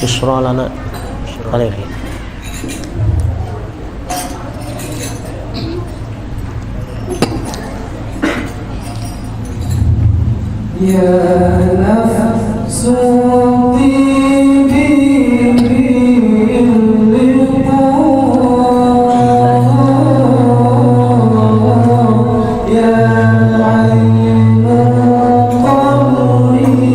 يشرع لنا عليه. يا نفس طيبي باللقاء يا عين قبري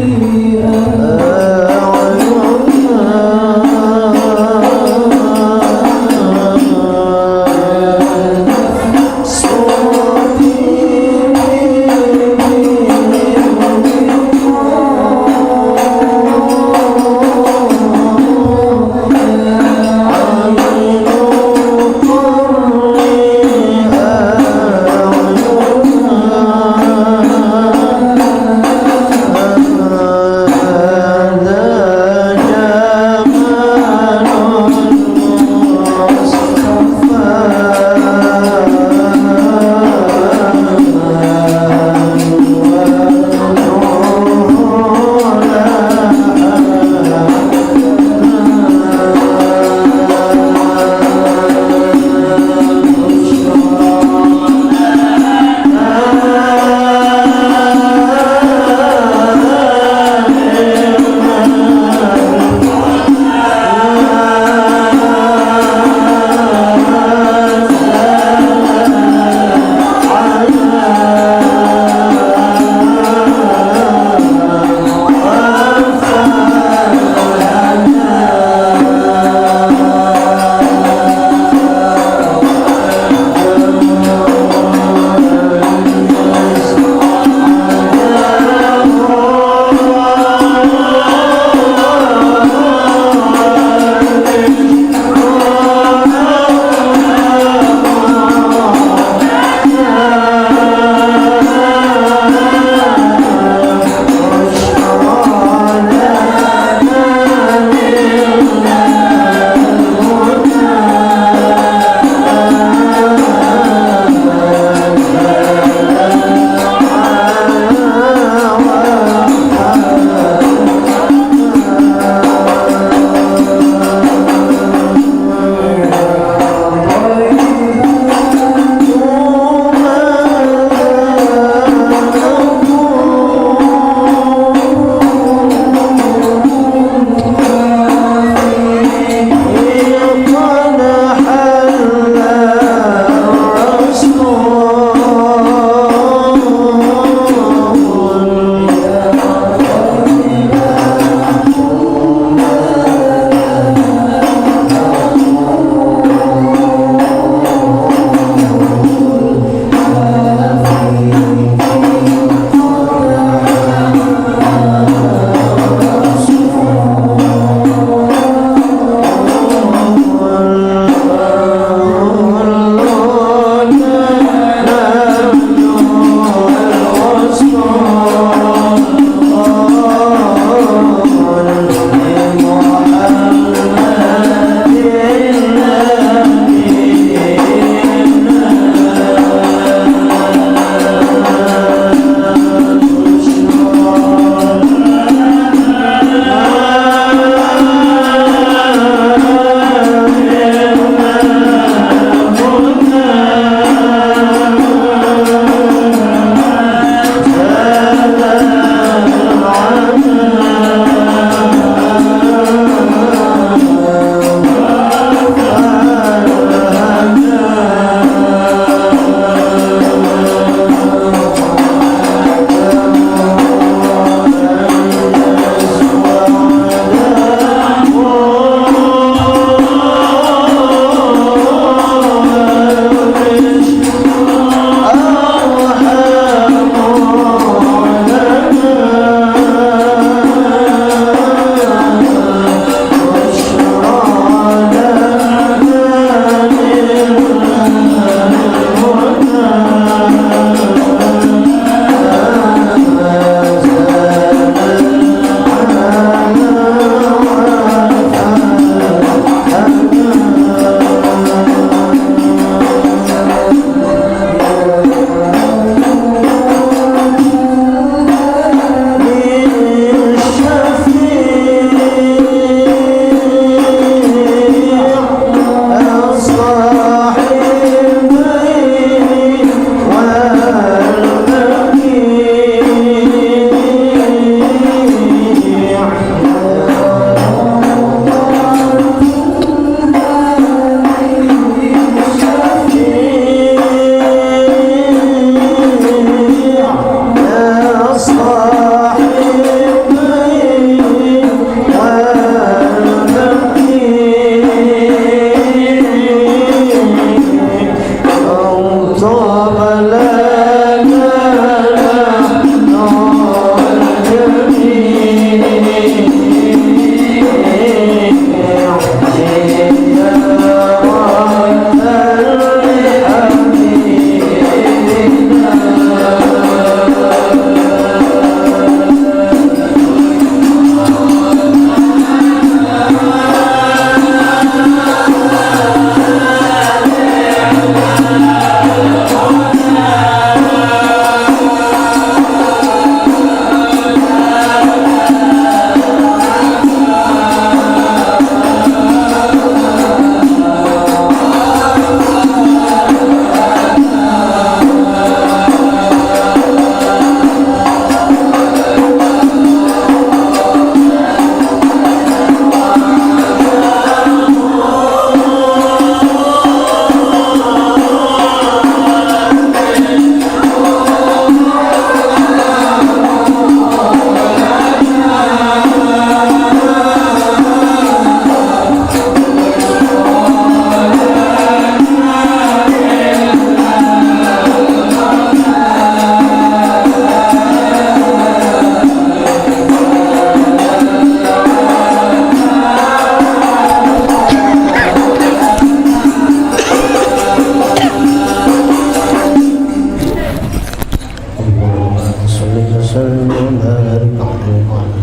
وسلم وبارك عليه وعلى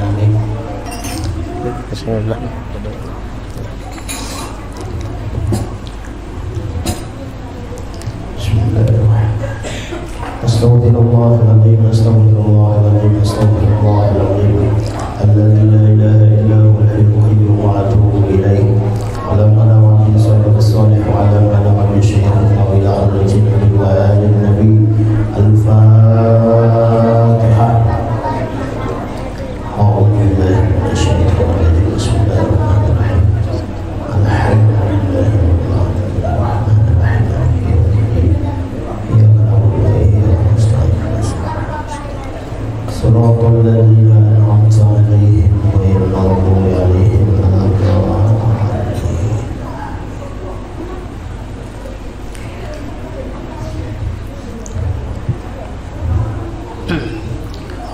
آله. بسم الله. أستغفر الله العظيم أستغفر الله العظيم أستغفر الله العظيم الذي لا إله إلا هو الحي القيوم وأتوب إليه على ما وعد صالح الصالح وعلى ما لم يشهد الله إلى حضرة النبي وآل النبي. الفاتحة. أعوذ بالله من الشيطان الرجيم بسم الله الرحمن الرحيم الحمد لله رب العالمين الرحمن الرحيم مالك يوم الدين إياك نعبد وإياك نستعين صراط الذين أنعمت عليهم غير المغضوب عليهم ولا الضالين.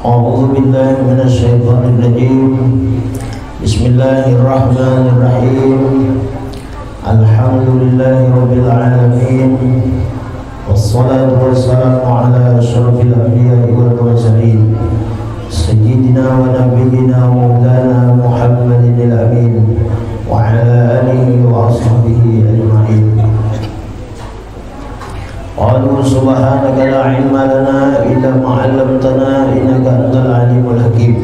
أعوذ بالله من الشيطان الرجيم بسم الله الرحمن الرحيم الحمد لله رب العالمين والصلاة والسلام على أشرف الأنبياء والمرسلين سيدنا ونبينا ومولانا محمد الأمين وعلى آله وأصحابه أجمعين. قالوا سبحانك لا علم لنا إلا ما علمتنا إنك أنت العليم الحكيم.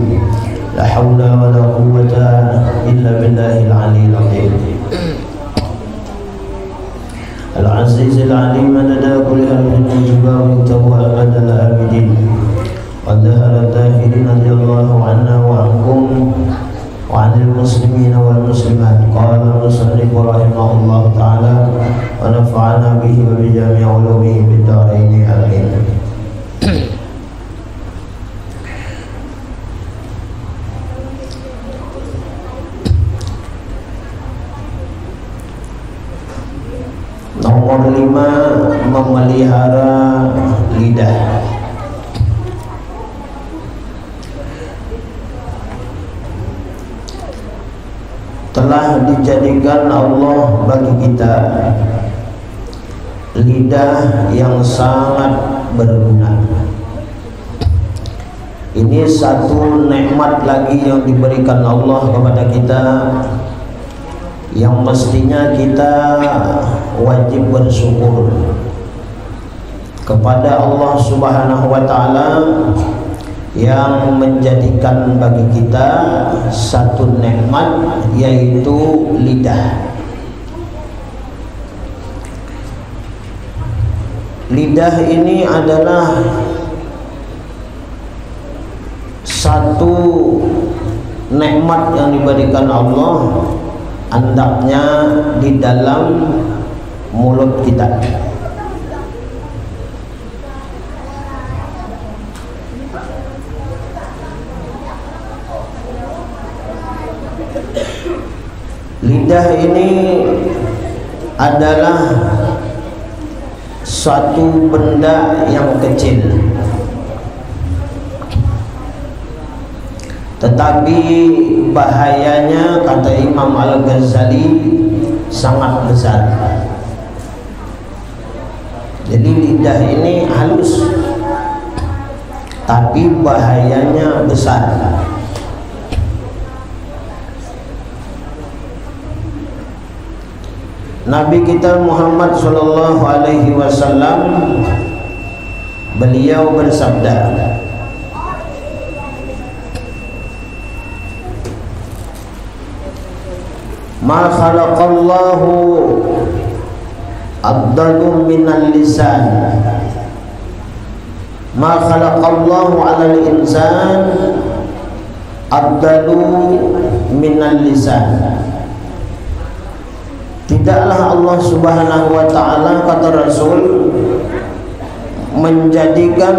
لا حول ولا قوة إلا بالله العلي العظيم العزيز العليم لدى كل أمر جبارته أبد الآبدين. قد ظهر الظاهرين رضي الله عنا وعنكم وعن المسلمين والمسلمات. قال المصنف رحمه الله تعالى ونفعنا به وبجميع علومه بالدارين آمين. Nomor 5, memelihara lidah. Telah dijadikan Allah bagi kita lidah yang sangat berguna. Ini satu nikmat lagi yang diberikan Allah kepada kita, yang mestinya kita wajib bersyukur kepada Allah Subhanahu wa taala yang menjadikan bagi kita satu nikmat, yaitu lidah. Lidah ini adalah satu nikmat yang diberikan Allah, hendaknya di dalam mulut kita. Lidah ini adalah suatu benda yang kecil, tetapi bahayanya, kata Imam Al-Ghazali, sangat besar. Jadi lidah ini halus, tapi bahayanya besar. Nabi kita Muhammad sallallahu alaihi wasallam, beliau bersabda, "Ma khalaqallahu afdalu minal lisan." Ma khalaqallahu 'alal insan afdalu minal lisan. Tidaklah Allah Subhanahu wa taala, kata Rasul, menjadikan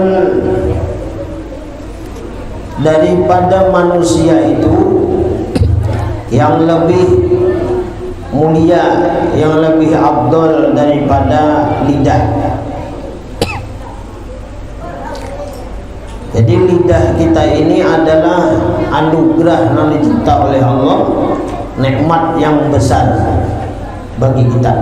daripada manusia itu yang lebih mulia, yang lebih afdal daripada lidah. Jadi lidah kita ini adalah anugerah yang dicipta oleh Allah, nikmat yang besar bagi kita.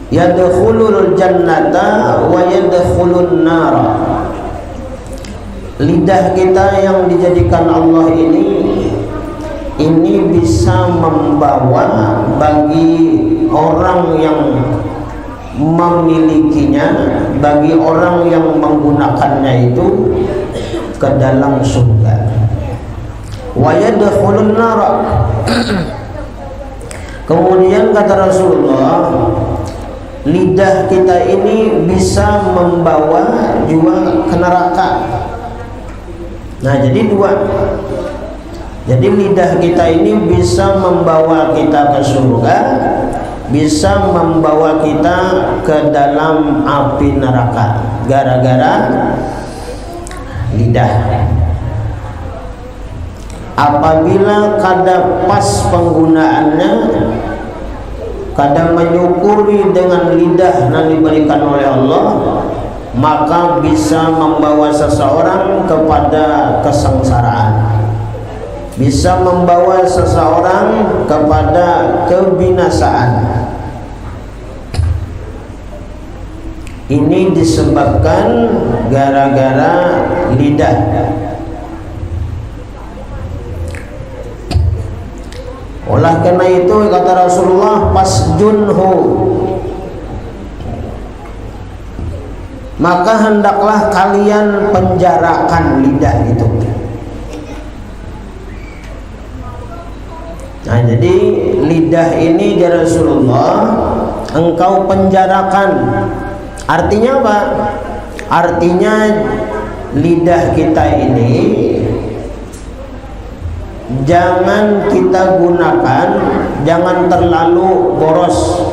yadkhulul jannata wa yadkhulun nara. Lidah kita yang dijadikan Allah ini bisa membawa bagi orang yang memilikinya, bagi orang yang menggunakannya itu ke dalam surga. Wa yadkhulun nara. Kemudian kata Rasulullah, lidah kita ini bisa membawa juga ke neraka. Nah, jadi dua. Jadi lidah kita ini bisa membawa kita ke surga, bisa membawa kita ke dalam api neraka gara-gara lidah. Apabila kadang pas penggunaannya, kadang menyukuri dengan lidah yang diberikan oleh Allah, maka bisa membawa seseorang kepada kesengsaraan, bisa membawa seseorang kepada kebinasaan. Ini disebabkan gara-gara lidah. Oleh karena itu kata Rasulullah, fasjunhu, maka hendaklah kalian penjarakan lidah itu. Nah, jadi lidah ini ya Rasulullah, engkau penjarakan. Artinya apa? Artinya lidah kita ini jangan kita gunakan, jangan terlalu boros.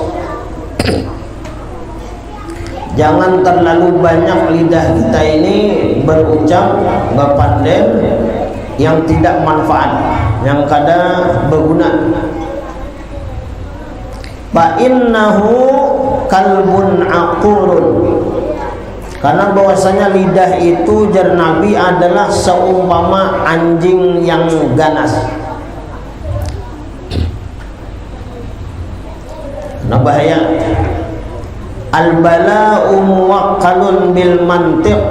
Jangan terlalu banyak lidah kita ini berucap, berpandai yang tidak manfaat, yang kada berguna. Fa innahu kalbun aqurun. Karena bahwasanya lidah itu jar Nabi adalah seumpama anjing yang ganas. Nah, bahaya. Al-bala'u muwakkalun bil mantiq.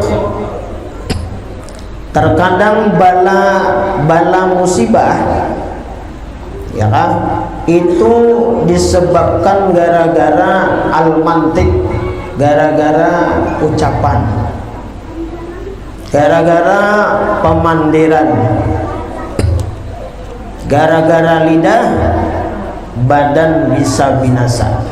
Terkadang bala musibah, ya kan, itu disebabkan gara-gara al-mantiq, gara-gara ucapan, gara-gara pemandiran. Gara-gara lidah badan bisa binasa.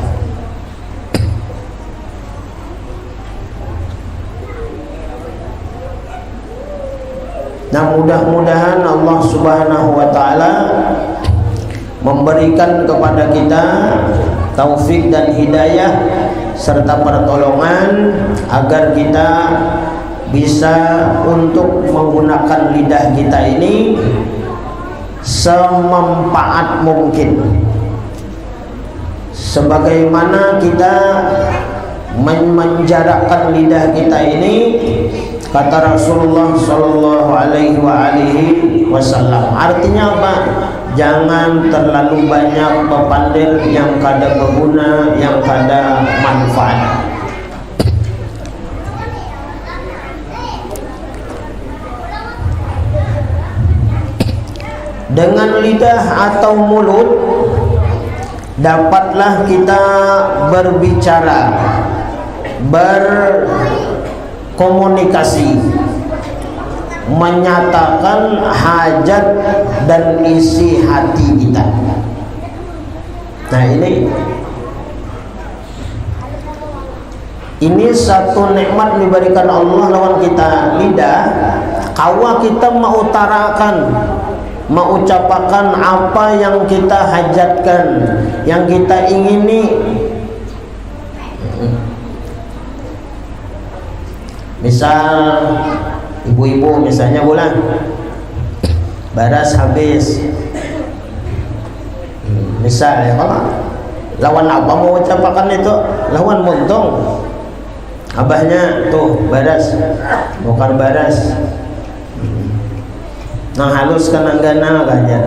Nah, mudah-mudahan Allah Subhanahu wa taala memberikan kepada kita taufik dan hidayah serta pertolongan agar kita bisa untuk menggunakan lidah kita ini semanfaat mungkin. Sebagaimana kita menjarakkan lidah kita ini, kata Rasulullah sallallahu alaihi wasallam. Artinya apa? Jangan terlalu banyak pepandir yang kada berguna, yang kada manfaat. Dengan lidah atau mulut dapatlah kita berbicara, berkomunikasi, menyatakan hajat dan isi hati kita. Nah, ini satu nikmat diberikan Allah lawan kita. Lidah, kawa kita mengutarakan, mengucapkan apa yang kita hajatkan, yang kita ingini. Misal ibu-ibu misalnya bulan baras habis, misal ya, kalau lawan apa mau ucapkan itu, lawan montong abahnya tuh baras, bukan baras, nah haluskan anggana aja.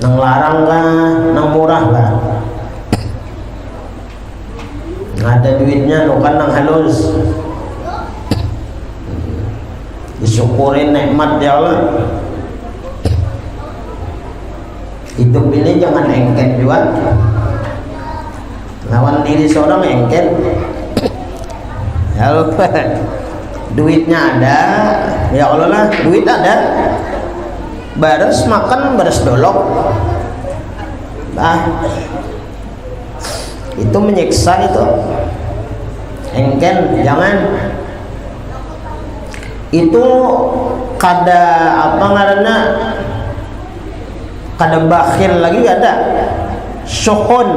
nang larang kah, nang murah kah? Ada duitnya bukan nang halus. Disyukurin nikmat ya Allah. Hidup ini jangan engken juga. Lawan diri seorang engken. Ya lupa. Duitnya ada, ya Allah lah, duit ada. Bares makan, bares dolok. Itu menyiksa itu. Engken jangan. Itu kada apa ngaranna, kada bakhil lagi ada. Syuhun.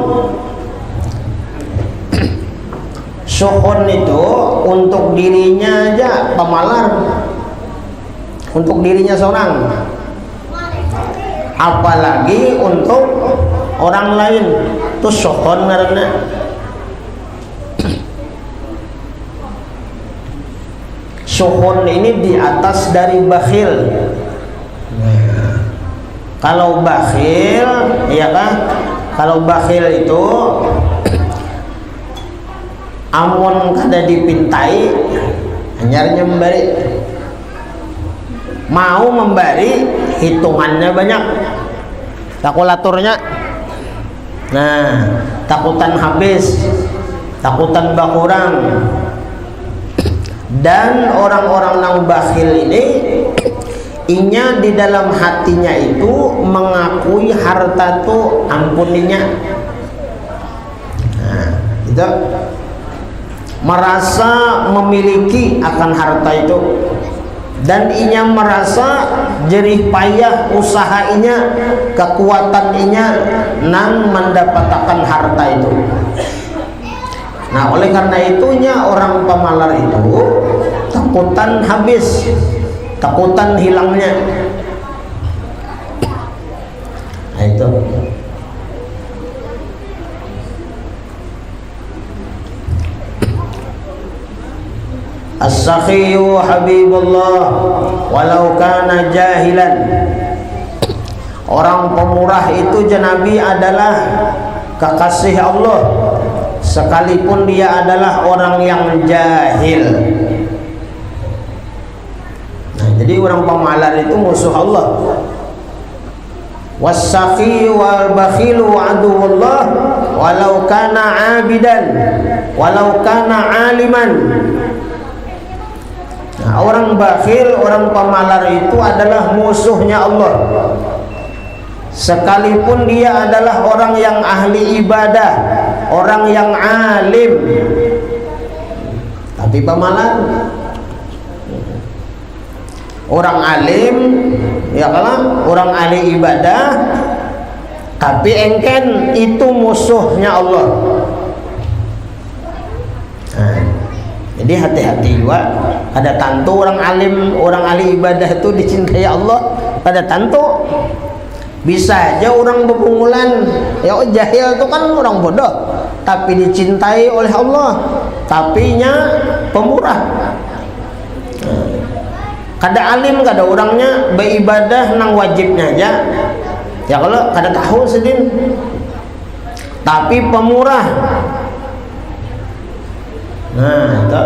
Syuhun itu untuk dirinya aja pemalar, untuk dirinya seorang, apalagi untuk orang lain. Itu syuhun karena syuhun ini di atas dari bakhil. Kalau bakhil, iya kan? Kalau bakhil itu amun kada dipintai hanyarnya memberi, mau memberi hitungannya banyak, kalkulatornya. Nah, takutan habis, takutan bakurang. Dan orang-orang yang bakhil ini inya di dalam hatinya itu mengakui harta itu ampuninya. Nah, itu merasa memiliki akan harta itu, dan inya merasa jerih payah usaha inya, kekuatan inya nang mendapatkan harta itu. Nah, oleh karena itunya orang pemalar itu takutan habis, takutan hilangnya. Nah, itu as-sakhiyu habibullah walau kana jahilan. Orang pemurah itu Nabi adalah kekasih Allah sekalipun dia adalah orang yang jahil. Nah, jadi orang pemalar itu musuh Allah. Was-sakhiyu wal bakhilu aduwullah walau kana abidan walau kana aliman. Nah, orang bakhil, orang pemalar itu adalah musuhnya Allah, sekalipun dia adalah orang yang ahli ibadah, orang yang alim, tapi pemalar. Orang alim, ya kan, orang ahli ibadah, tapi engken, itu musuhnya Allah. Nah, jadi hati-hati juga. Ada tantu orang alim, orang ahli ibadah itu dicintai Allah. Ada tantu. Bisa aja orang bepungulan, ya jahil itu kan orang bodoh, tapi dicintai oleh Allah, tapinya pemurah. Kada alim, kada orangnya beribadah nang wajibnya aja. Ya kalau kada tahu sedin, tapi pemurah. Nah, itu.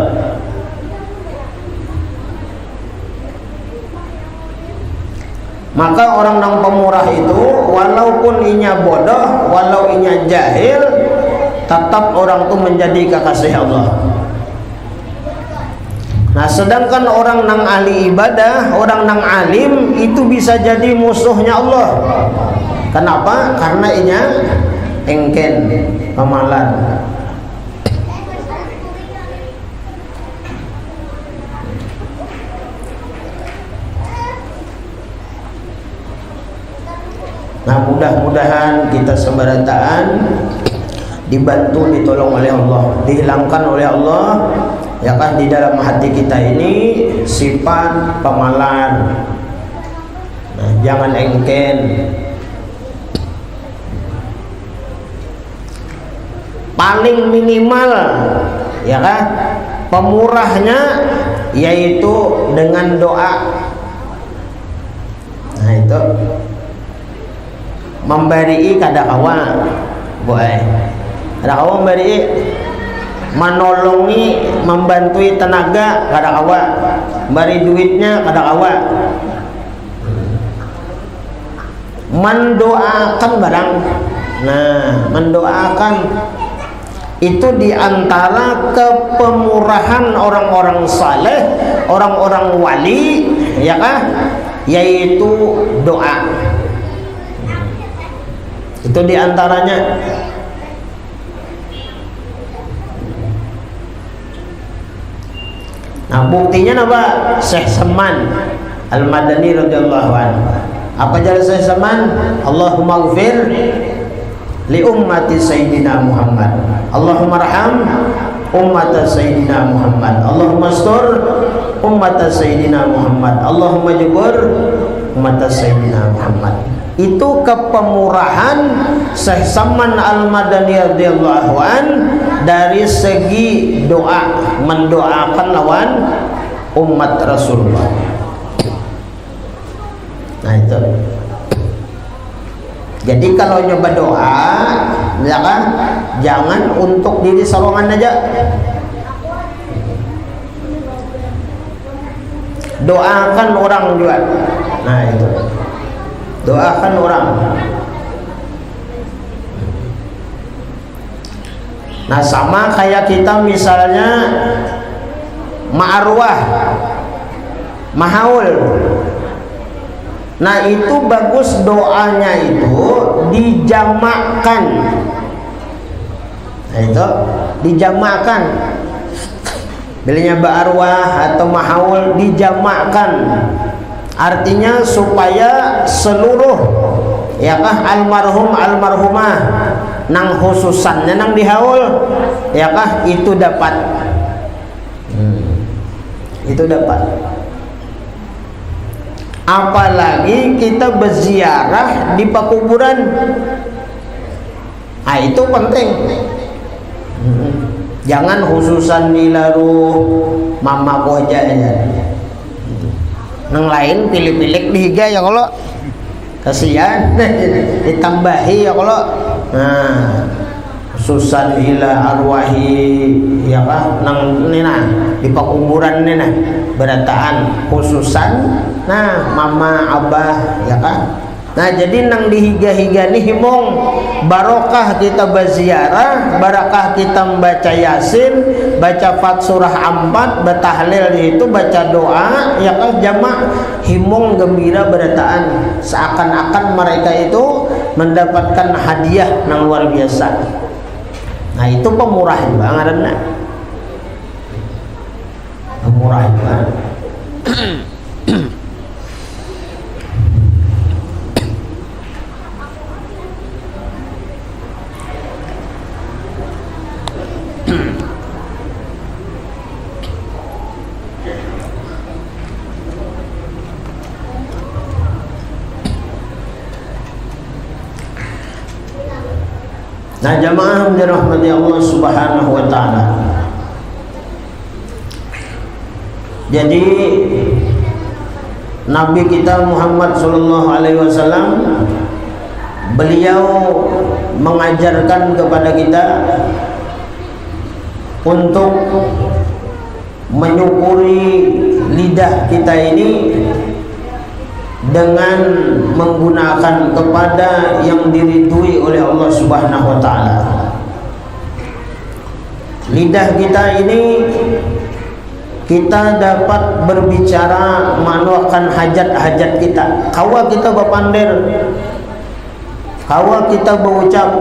Maka orang yang pemurah itu walaupun inya bodoh, walau inya jahil, tetap orang itu menjadi kekasih Allah. Nah, sedangkan orang yang ahli ibadah, orang yang alim itu bisa jadi musuhnya Allah. Kenapa? Karena inya engken, pemalar. Nah, mudah-mudahan kita sebarataan dibantu, ditolong oleh Allah, dihilangkan oleh Allah, ya kan, di dalam hati kita ini sifat pemalar. Nah, jangan engken. Paling minimal, ya kan, pemurahnya yaitu dengan doa. Nah, itu memberi kada kawa boleh, kada kawa memberi, menolongi, membantui tenaga kada kawa, beri duitnya kada kawa, mendoakan barang. Nah, mendoakan itu diantara kepemurahan orang-orang saleh, orang-orang wali, ya kah? Yaitu doa. Itu diantaranya. Nah, buktinya apa? Syekh Saman Al-Madani radhiyallahu anhu. Apa jalan Syekh Saman? Allahumma ighfir li ummati sayyidina Muhammad, Allahumma arham ummata sayyidina Muhammad, Allahumma astur ummata sayyidina Muhammad, Allahumma jabur ummata sayyidina Muhammad. Itu kepemurahan Syekh Saman Al-Madani radhiyallahu an dari segi doa, mendoakan lawan umat Rasulullah. Nah itu. Jadi kalau nyoba doa, ya kan, jangan untuk diri sawangan aja. Doakan orang juga. Nah itu. Doakan orang. Nah sama kayak kita misalnya ma'arwah, mahaul. Nah itu bagus doanya itu dijamakkan. Nah itu dijamakkan. Belinya ba'arwah atau mahaul dijamakkan. Artinya supaya seluruh ya kah almarhum almarhumah nang khususannya nang dihaul ya kah itu dapat. Itu dapat. Apalagi kita berziarah di pekuburan, nah itu penting. Jangan khususan di laru mama aja. Nang lain pilih-pilih dihiga ya kalau kasihan ditambahi ya kalau. Nah khususan ila arwahi ya kah nang nina di pekuburan nina berataan khususan. Nah mama abah ya kah. Nah jadi nang dihiga-higa nih himong barokah kita berziarah, barakah kita membaca Yasin, baca Fat surah 4, batahlil itu baca doa ya kah jamak himong gembira berataan seakan-akan mereka itu mendapatkan hadiah nang luar biasa. Nah itu pemurah juga ngaranna. Pemurah juga. Nah jamaah dirahmati Allah subhanahu wa ta'ala. Jadi Nabi kita Muhammad sallallahu alaihi wasallam beliau mengajarkan kepada kita untuk menyukuri lidah kita ini dengan menggunakan kepada yang diridhui oleh Allah Subhanahu wa taala. Lidah kita ini kita dapat berbicara menuangkan hajat-hajat kita. Kawa kita berpandir, kawa kita berucap,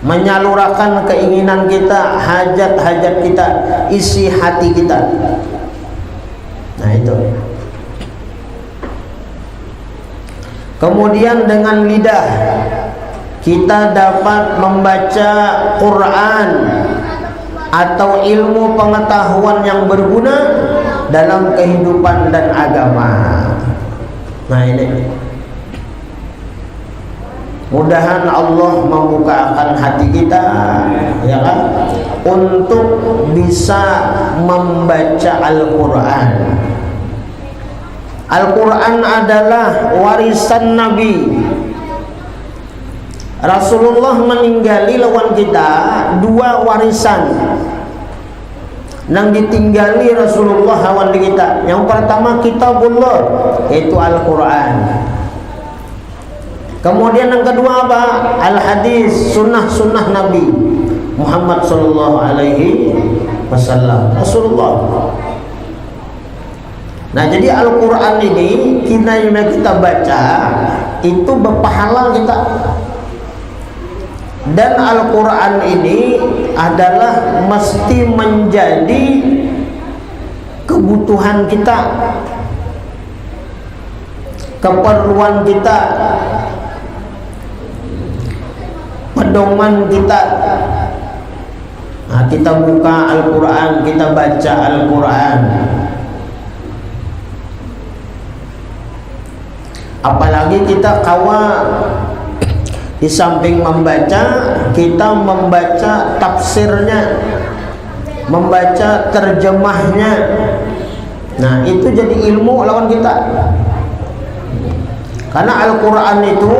menyalurkan keinginan kita, hajat-hajat kita, isi hati kita. Nah itu. Kemudian dengan lidah kita dapat membaca Quran atau ilmu pengetahuan yang berguna dalam kehidupan dan agama. Nah ini mudahan Allah membukakan hati kita ya kan untuk bisa membaca Al-Quran. Al-Quran adalah warisan Nabi, Rasulullah meninggali lawan kita dua warisan yang ditinggali Rasulullah lawan kita. Yang pertama kitabullah, yaitu Al-Quran. Kemudian yang kedua apa? Al-Hadis, sunnah-sunnah Nabi Muhammad sallallahu alaihi wasallam, Rasulullah. Nah, jadi Al-Quran ini kita baca itu berpahala kita. Dan Al-Quran ini adalah mesti menjadi kebutuhan kita, keperluan kita, pedoman kita. Nah, kita buka Al-Quran, kita baca Al-Quran. Apalagi kita di samping membaca, kita membaca tafsirnya, membaca terjemahnya. Nah, itu jadi ilmu lawan kita. Karena Al-Quran itu,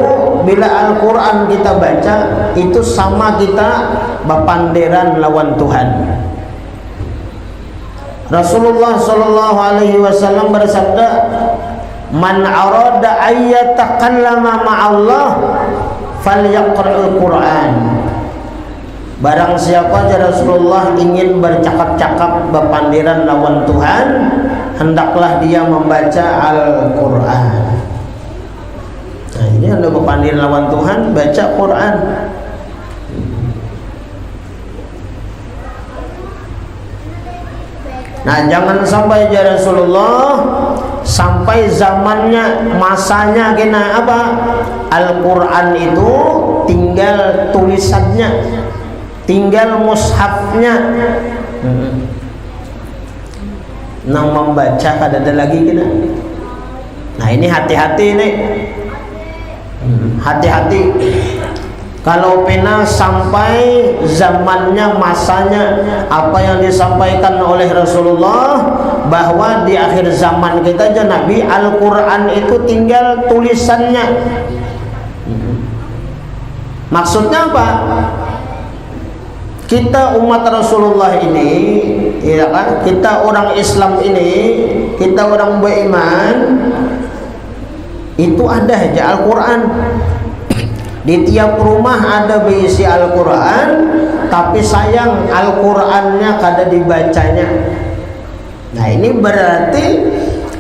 bila Al-Quran kita baca, itu sama kita berpanderan lawan Tuhan. Rasulullah sallallahu alaihi wasallam bersabda, "Man arada ayyatakallama ma'allah falyaqra'ul Qur'an." Barang siapa aja Rasulullah ingin bercakap-cakap berpandiran lawan Tuhan, hendaklah dia membaca Al-Quran. Nah, ini anda berpandiran lawan Tuhan, baca Quran. Nah, jangan sampai aja Rasulullah sampai zamannya, masanya kena apa? Al-Quran itu tinggal tulisannya, tinggal mushafnya. Nang membaca kada ada lagi kena. Nah, ini hati-hati nih. Hati-hati. Kalau pena sampai zamannya, masanya, apa yang disampaikan oleh Rasulullah, bahwa di akhir zaman kita aja Nabi, Al-Quran itu tinggal tulisannya. Maksudnya apa? Kita umat Rasulullah ini, ya kan? Kita orang Islam ini, kita orang beriman, itu ada aja Al-Quran. Di tiap rumah ada berisi Al-Quran, tapi sayang Al-Qurannya kada dibacanya. Nah, ini berarti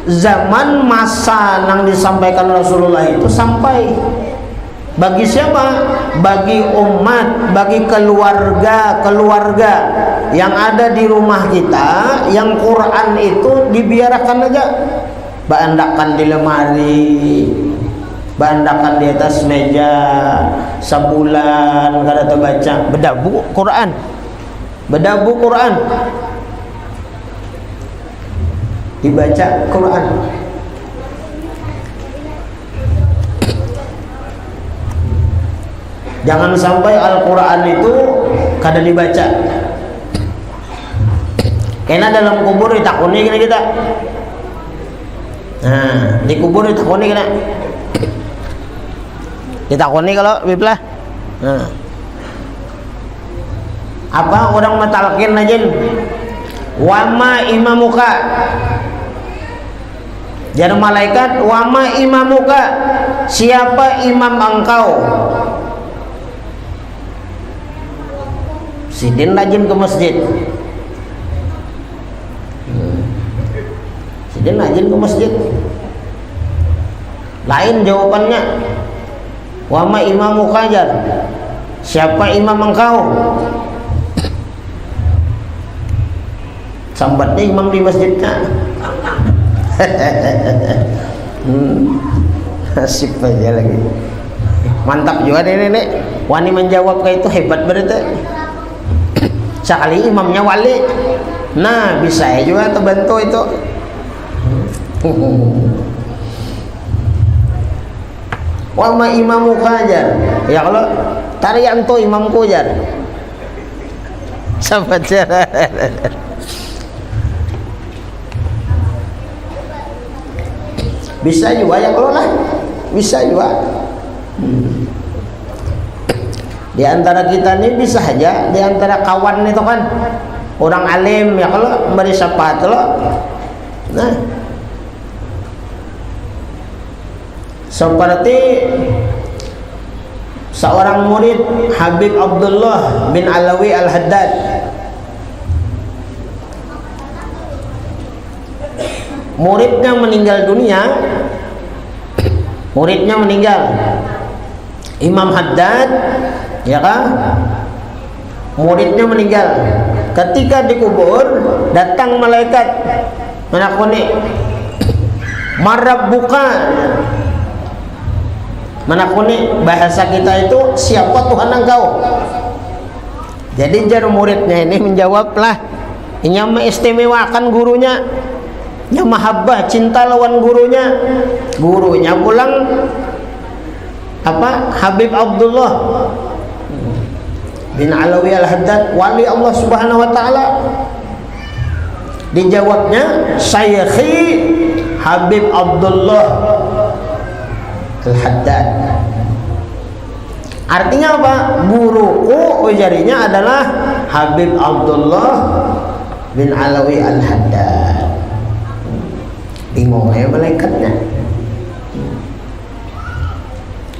zaman masa yang disampaikan Rasulullah itu sampai. Bagi siapa? Bagi umat, bagi keluarga yang ada di rumah kita, yang Quran itu dibiarkan aja, bandakan di lemari, bandakan di atas meja, sebulan kada terbaca, bedabu Quran, dibaca Quran. Jangan sampai Al-Quran itu kada dibaca. Karena dalam kubur ditakuni kena kita. Nah, di kubur ditakuni kena. Ditakuni kalau biblah. Nah. Apa orang matalkin aja? Wama imamuka. Jadi malaikat, wama imamuka. Siapa imam engkau? Sidin rajin ke masjid. Sidin rajin ke masjid. Lain jawabannya. Wama imamu kajar. Siapa imam engkau? Sambatnya imam di masjidnya. Nasib aja lagi. Mantap juga nenek. Wani menjawab kayak itu hebat berarti. Sekali imamnya wali, nah bisa juga terbantu itu. Wama imamu kajar, ya kalau tarian tuh imamku jar, sahabat jar. Bisa juga ya kalau lah, bisa juga. Di antara kita ini bisa saja, di antara kawan itu kan orang alim ya, kalau memberi syafaat lo, nah seperti seorang murid Habib Abdullah bin Alawi Al-Haddad. Muridnya meninggal dunia, muridnya meninggal, Imam Haddad ya kan, muridnya meninggal. Ketika dikubur, datang malaikat menakuni, marab buka, menakuni, bahasa kita itu siapa Tuhan engkau. Jadi jar muridnya ini menjawablah, ini mengistimewakan gurunya, nya mahabbah, cinta lawan gurunya. Gurunya pulang apa? Habib Abdullah bin Alawi Al-Haddad, wali Allah Subhanahu wa taala. Dijawabnya, Syekhi Habib Abdullah Al-Haddad. Artinya apa? Guruku ujarinya adalah Habib Abdullah bin Alawi Al-Haddad. Bingungnya malaikatnya.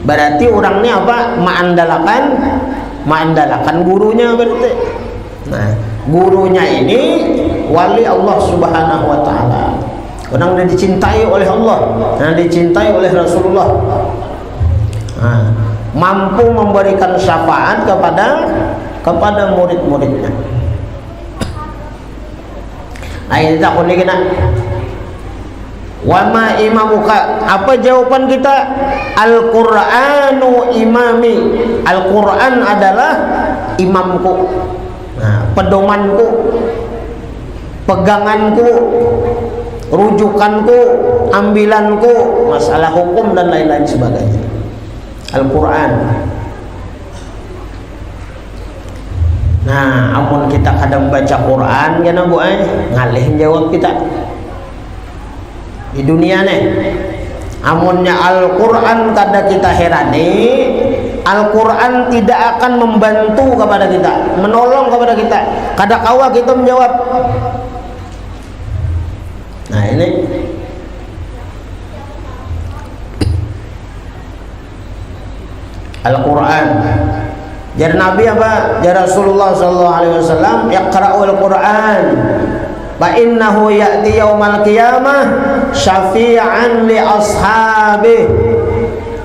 Berarti orang ini apa? Mengandalkan gurunya berarti. Nah, gurunya ini wali Allah Subhanahu wa taala. Orang yang dicintai oleh Allah, yang dicintai oleh Rasulullah. Nah, mampu memberikan syafaat kepada murid-muridnya. Nah, ini tak boleh kena. Wama imamuka, apa jawaban kita? Al-Qur'anu imami. Al-Qur'an adalah imamku, nah, pedomanku, peganganku, rujukanku, ambilanku, masalah hukum dan lain-lain sebagainya. Al-Qur'an. Nah, amun kita kadang baca Quran kana Bu ngalih jawab kita. Di dunia nih, amunnya Al-Quran kada kita herani, Al-Quran tidak akan membantu kepada kita, menolong kepada kita. Kada kawa kita menjawab. Nah ini Al-Quran. Jadi Nabi apa? Jadi Rasulullah SAW, Iqra'ul Quran, fa innahu ya'ti yaumal qiyamah syafi'an li ashabi.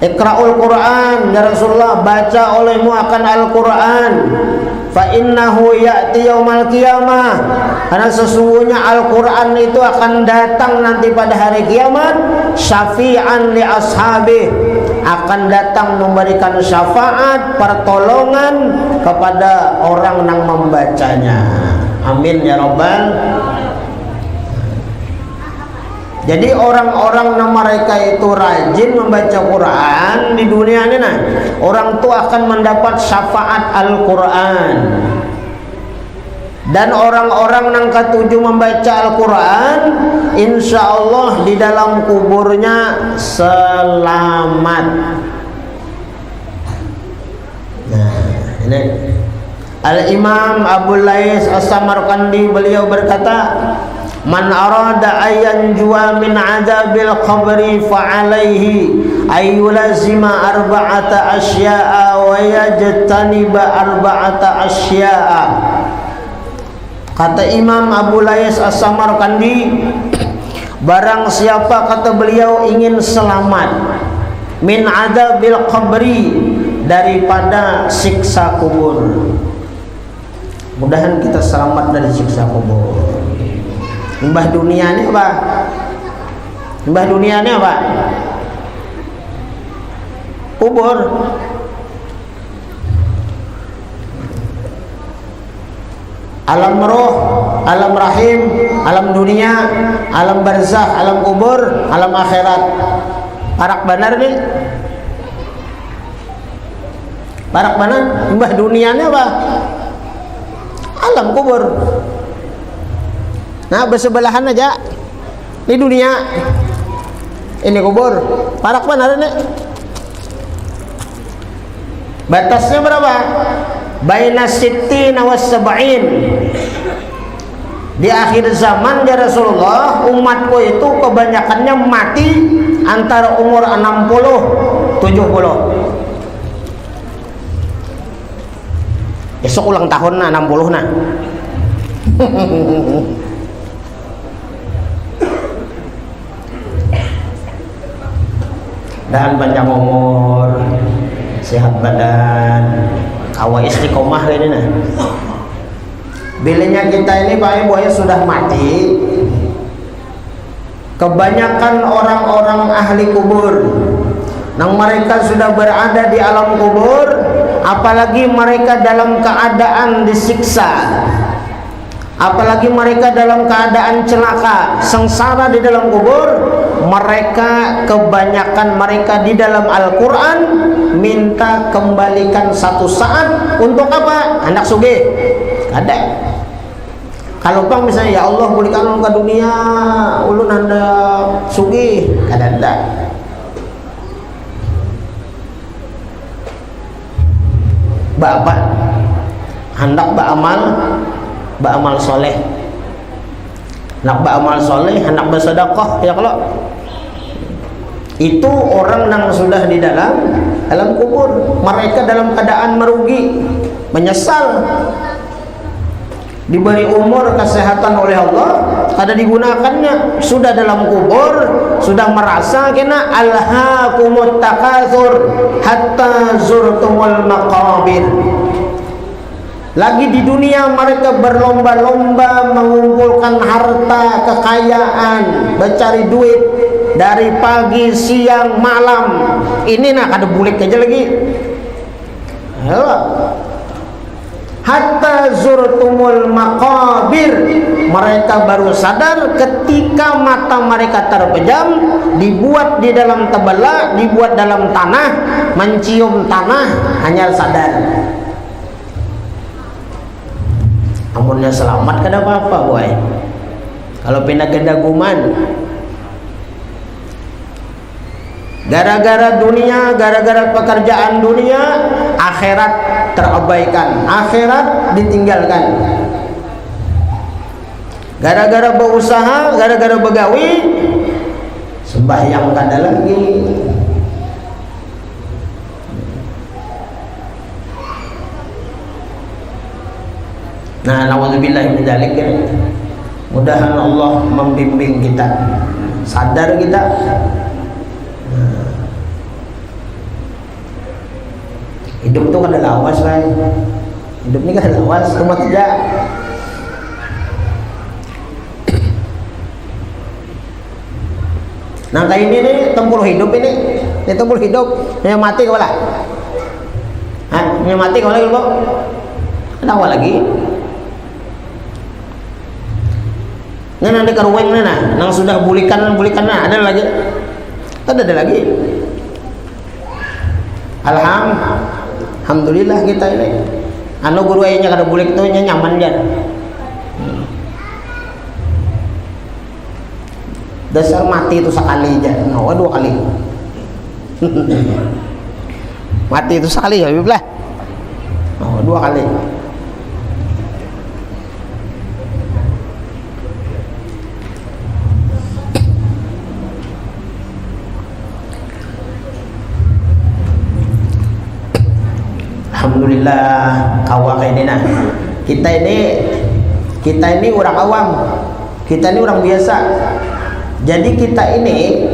Iqra'ul Quran, ya Rasulullah, baca olehmu akan Al-Quran. Fa innahu ya'ti yaumal qiyamah, karena sesungguhnya Al-Quran itu akan datang nanti pada hari kiamat, syafi'an li ashabi, akan datang memberikan syafaat, pertolongan kepada orang yang membacanya. Amin ya Rabbal. Jadi orang-orang yang mereka itu rajin membaca Quran di dunia ini, nah, orang itu akan mendapat syafaat Al-Quran. Dan orang-orang yang ketujuh membaca Al-Quran, insya Allah di dalam kuburnya selamat. Nah, ini Al-Imam Abu Lais As-Samarqandi, beliau berkata, man arada ayyan juwa min adabil qabri fa alaihi ayyulazima arba'ata asya'a wa yajtaniba arba'ata asya'a. Kata Imam Abu Lais As-Samarqandi, barang siapa, kata beliau, ingin selamat min adabil qabri, daripada siksa kubur. Mudahan kita selamat dari siksa kubur. Limbah dunia ini apa? Limbah dunia ini apa? Kubur. Alam roh, alam rahim, alam dunia, alam barzakh, alam kubur, alam akhirat. Parak benar nih. Parak benar. Limbah dunia ini apa? Alam kubur. Nah, bersebelahan aja di dunia ini kubur. Parak benar ini. Batasnya berapa? Baina sittina was sab'in. Di akhir zaman ya Rasulullah, umatku itu kebanyakannya mati antara umur 60 70. Besok ulang tahun 60 nah. Dan panjang umur, sehat badan, kawa istiqomah ini nah. Bilanya kita ini Pak Ibu ya sudah mati. Kebanyakan orang-orang ahli kubur, yang mereka sudah berada di alam kubur, apalagi mereka dalam keadaan disiksa, apalagi mereka dalam keadaan celaka, sengsara di dalam kubur, mereka kebanyakan mereka di dalam Al-Quran minta kembalikan satu saat untuk apa? Hendak sugih. Ada. Kalau bang misalnya ya Allah berikan ulun ke dunia, ulun hendak sugih, ada. Bapak hendak beramal soleh, hendak beramal soleh, hendak bersedekah ya kalau itu orang yang sudah di dalam kubur, mereka dalam keadaan merugi, menyesal. Diberi umur kesehatan oleh Allah, kada digunakannya, sudah dalam kubur, sudah merasa kena alhaakumut takatsur hatta zurtumul maqabir. Lagi di dunia mereka berlomba-lomba mengumpulkan harta, kekayaan, mencari duit dari pagi, siang, malam. Ini nak ada bulik aja lagi. Ayolah. Hatta zurtumul maqabir, mereka baru sadar ketika mata mereka terpejam, dibuat di dalam tebala, dibuat dalam tanah, mencium tanah, hanya sadar. Amunnya selamat kada apa-apa boy. Kalau pindah ke daguman, gara-gara dunia, gara-gara pekerjaan dunia, akhirat terabaikan, akhirat ditinggalkan. Gara-gara berusaha, gara-gara begawi, sembahyang kada lagi. Nah, nauzubillah min dzalik. Mudahan Allah membimbing kita, sadar kita. Hidup tuh kan ada lawas, Pak. Hidup ini kan ada lawas, cuma tidak. Nah kayak ini nih tempur hidup ini tempur hidup, yang mati kepala. Hah, yang mati kepala gitu, ada apa lagi? Nah nanti kerueng nah, nang sudah bulikan nah, ada lagi? Ada lagi. Alhamdulillah kita ini anu guru ayahnya kada bulik tuh nyaman dia. Dasar mati itu sekali aja, nah, dua kali. Mati itu sekali ya, Biblah. Oh, dua kali. Alhamdulillah kawak ini nah. Kita ini orang awam. Kita ini orang biasa. Jadi kita ini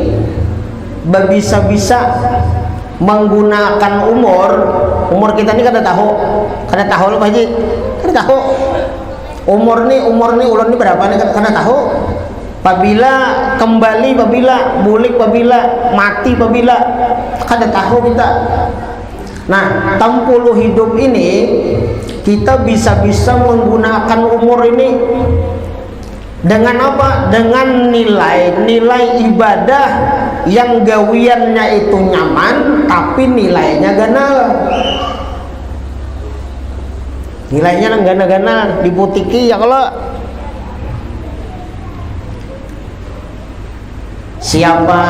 bisa-bisa menggunakan umur kita ini kada tahu loh Pak Haji, kada tahu umur nih ulun ini berapa nih kada tahu. Apabila kembali, apabila bulik, apabila mati, apabila kada tahu kita. Nah, tempuluh hidup ini kita bisa-bisa menggunakan umur ini dengan apa? Dengan nilai ibadah yang gawiannya itu nyaman, tapi nilainya ganal. Nilainya nang ganal-ganal diputiki ya kalau siapa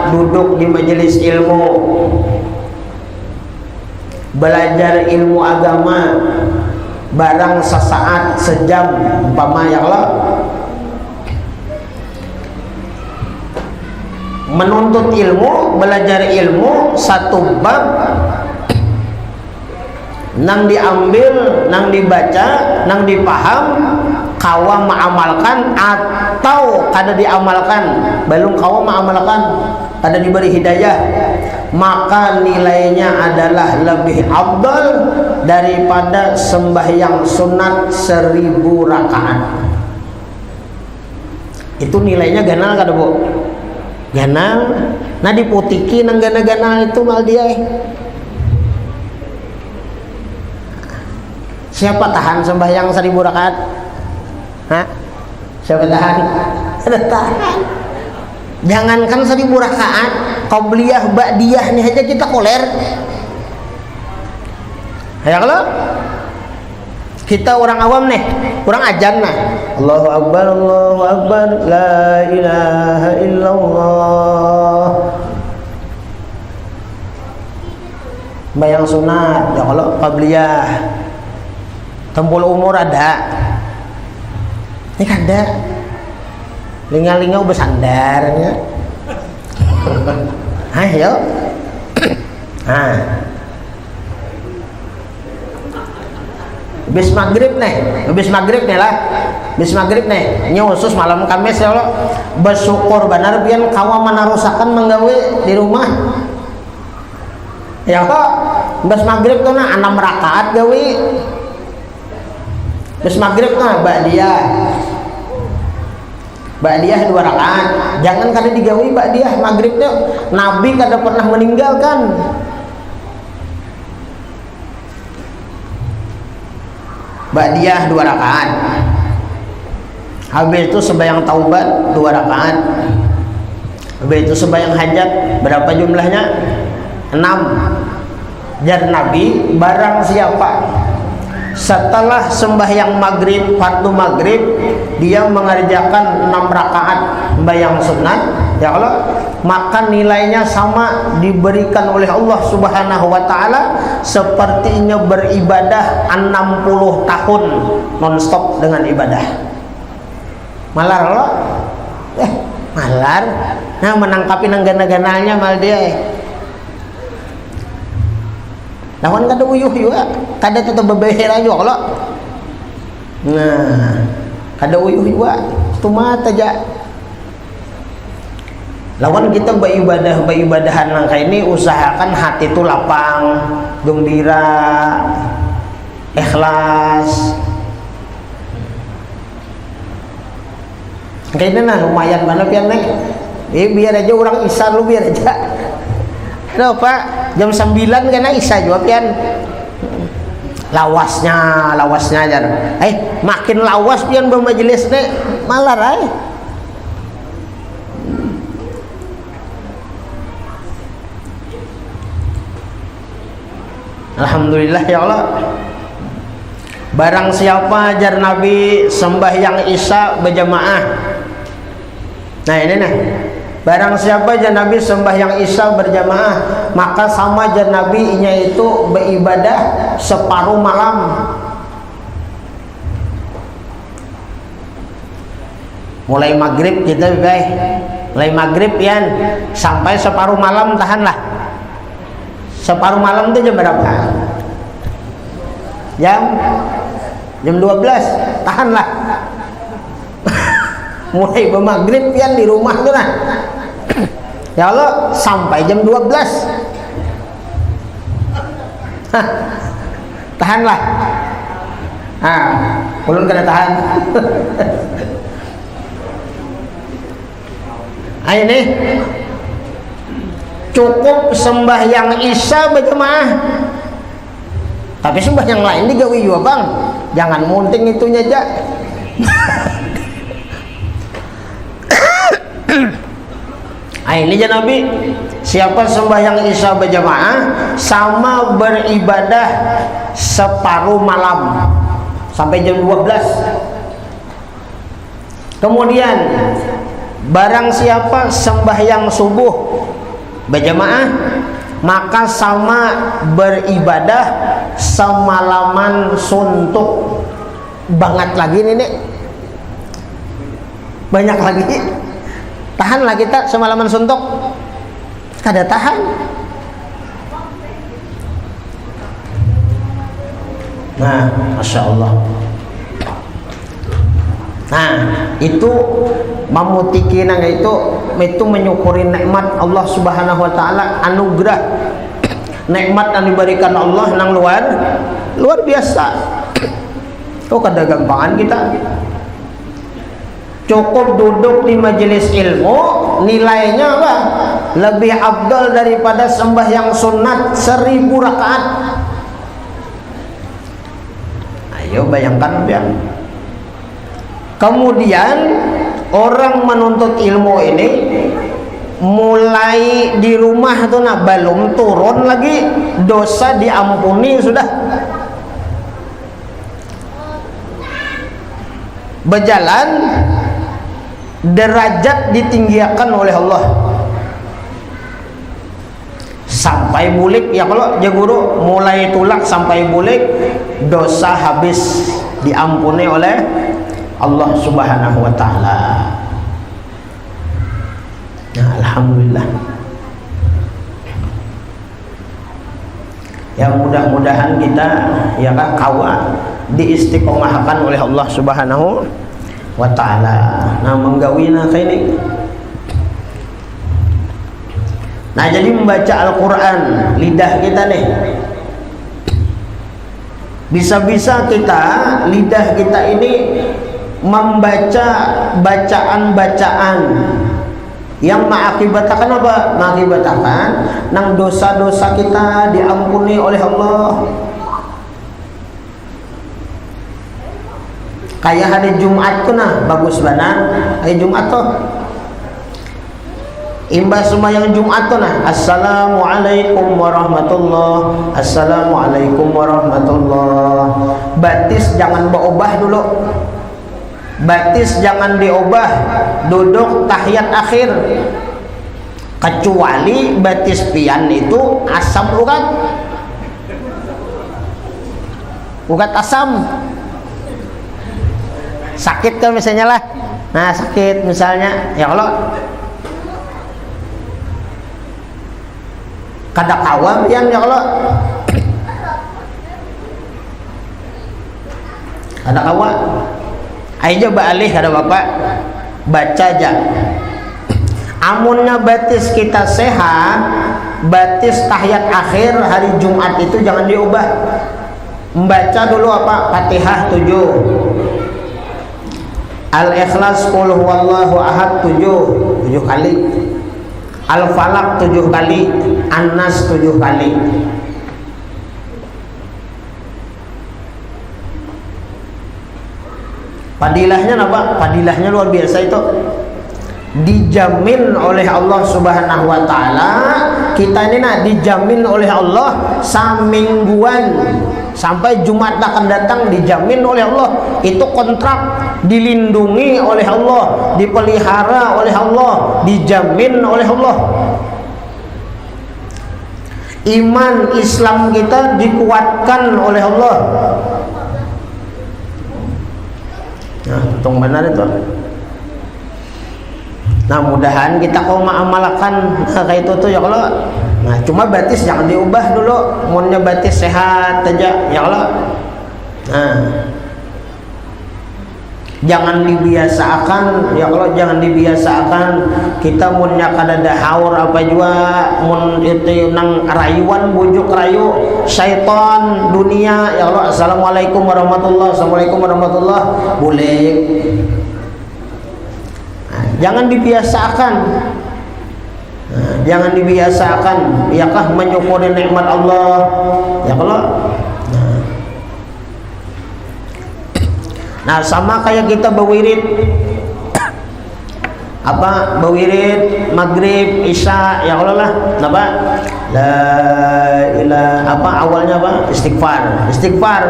duduk di majelis ilmu belajar ilmu agama barang sesaat sejam umpama ya Allah, menuntut ilmu, belajar ilmu satu bab nang diambil, nang dibaca, nang dipaham, kawa mengamalkan atau kada diamalkan, belum kawa mengamalkan, kada diberi hidayah, maka nilainya adalah lebih afdal daripada sembahyang sunat 1000 rakaat. Itu nilainya ganal kada Bu? Ganal. Nah diputiki nang ganal itu mal dia. Siapa tahan sembahyang 1000 rakaat? Hah? Siapa tahan? Ada tahan. Jangankan 1000 rakaat, qabliyah, ba'diyah nih aja kita koler. Ya kalau kita orang awam nih, orang ajan nah. Allahu Akbar, la ilaha illallah. Bayang sunat, ya kalau qabliyah. Tempul umur ada. Ini kada. Linga-linga besandarnya. Ayo. Habis maghrib nih lah. Habis maghrib nih. Ini khusus malam Kamis ya Allah. Bersyukur benar pian kawa menarusakan menggawe di rumah. Ya kok. Habis maghrib tuh nah 6 rakaat gawe. Habis maghrib tuh Ba'diyah 2 rakaat. Jangan kada digawi ba'diyah maghrib tuh. Nabi kada pernah meninggalkan. Ba'diyah 2 rakaat. Habis itu sembahyang taubat 2 rakaat. Habis itu sembahyang hajat berapa jumlahnya? 6. Jar Nabi, barang siapa setelah sembahyang maghrib, fardu maghrib, dia mengerjakan 6 rakaat sembahyang sunat, ya Allah, maka nilainya sama diberikan oleh Allah Subhanahu wa taala sepertinya beribadah 60 tahun nonstop dengan ibadah. Malar Allah, malar. Nah menangkapi nang gana-gananya mal dia. Lawan kada uyuh juga, kada tetap bebeher aja kalau. Nah, kada uyuh juga, cuma aja. Lawan kita beribadahan nang kayak ini, usahakan hati itu lapang, gembira, ikhlas. Kayak ini nah lumayan mana pian nih. Biar aja orang isar lu biar aja. Nah, Pak, jam 9 kena isya juga pian. Lawasnya aja. Makin lawas pian bermajelis nih, malar ay. Alhamdulillah ya Allah. Barang siapa ajar Nabi sembahyang isya berjamaah. Nah ini nah. Barang siapa ajar Nabi sembahyang isya berjamaah, maka sama ajar Nabi nya itu beribadah separuh malam. Mulai maghrib kita guys, mulai maghrib pian sampai separuh malam tahanlah. Separuh malam itu jam berapa? Jam 12 tahanlah. Mulai bermaghrib pian di rumah tuh nah. Ya Allah sampai jam 12. Tahanlah. Ulun kena tahan. Ini cukup sembahyang isya berjamaah. Tapi sembahyang lain digawi juga bang. Jangan munting itunya aja. Ini ya Nabi, siapa sembahyang isya berjamaah sama beribadah separuh malam sampai jam 12. Kemudian barang siapa sembahyang subuh berjamaah maka sama beribadah semalaman suntuk. Banget lagi nih, banyak lagi. Tahanlah kita semalaman suntuk, kada tahan. Nah, Masya Allah. Nah, itu mamutiki nang itu menyukuri nikmat Allah Subhanahu wa taala, anugerah nikmat yang diberikan Allah nang luar biasa. Oh, kada gampangan kita. Cukup duduk di majelis ilmu, nilainya apa? Lebih afdal daripada sembahyang sunat 1000 rakaat. Ayo bayangkan ya. Kemudian orang menuntut ilmu ini mulai di rumah tuh nah, belum turun lagi dosa diampuni sudah. Berjalan derajat ditinggikan oleh Allah. Sampai bulik ya, kalau ya guru mulai tulak sampai bulik dosa habis diampuni oleh Allah Subhanahu wa taala. Nah, alhamdulillah. Ya mudah-mudahan kita ya kawa diistiqomahkan oleh Allah Subhanahu wa taala. Nah, menggawina kayak ini. Nah, jadi membaca Al-Qur'an lidah kita nih. Bisa-bisa kita lidah kita ini membaca bacaan-bacaan yang mengakibatkan apa? Mengakibatkan nang dosa-dosa kita diampuni oleh Allah. Kayak hari Jumat tuh nah, bagus banget hari Jumat tuh. Imbas sembahyang Jumat tuh nah, assalamualaikum warahmatullah, assalamualaikum warahmatullah. Batis jangan berubah dulu. Batis jangan diubah, duduk tahiyat akhir. Kecuali batis pian itu asam ugat asam. Sakit kan misalnya lah. Nah, sakit misalnya ya kalau kada kawam pian ya kalau kada kawam. Ayo coba alih kada bapak baca aja. Amunnya batis kita sehat, batis tahiyat akhir hari Jumat itu jangan diubah. Membaca dulu apa? Fatihah 7, Al-Ikhlas qul huwallahu ahad 7 kali, Al-Falaq 7 kali, An-Nas 7 kali. Padilahnya apa? Padilahnya luar biasa itu. Dijamin oleh Allah Subhanahu wa taala, kita ini nah dijamin oleh Allah samingguan sampai Jumat akan datang, dijamin oleh Allah. Itu kontrak, dilindungi oleh Allah, dipelihara oleh Allah, dijamin oleh Allah. Iman Islam kita dikuatkan oleh Allah. Nah, hitung benar itu. Nah, mudahan kita kau mengamalkan kayak itu tuh ya Allah. Nah, cuma batis jangan diubah dulu. Munnya batis sehat aja ya Allah. Nah, jangan dibiasakan ya Allah, jangan dibiasakan kita munnya kada ada haur apa juga mun itu nang rayuan bujuk rayu syaitan dunia ya Allah. Assalamualaikum warahmatullah, assalamualaikum warahmatullah boleh. Nah, jangan dibiasakan. Nah, jangan dibiasakan ya kah menyukuri nikmat Allah ya Allah. Nah, sama kayak kita berwirid apa berwirid maghrib isya ya Allah lah apa la ilaha apa awalnya apa istighfar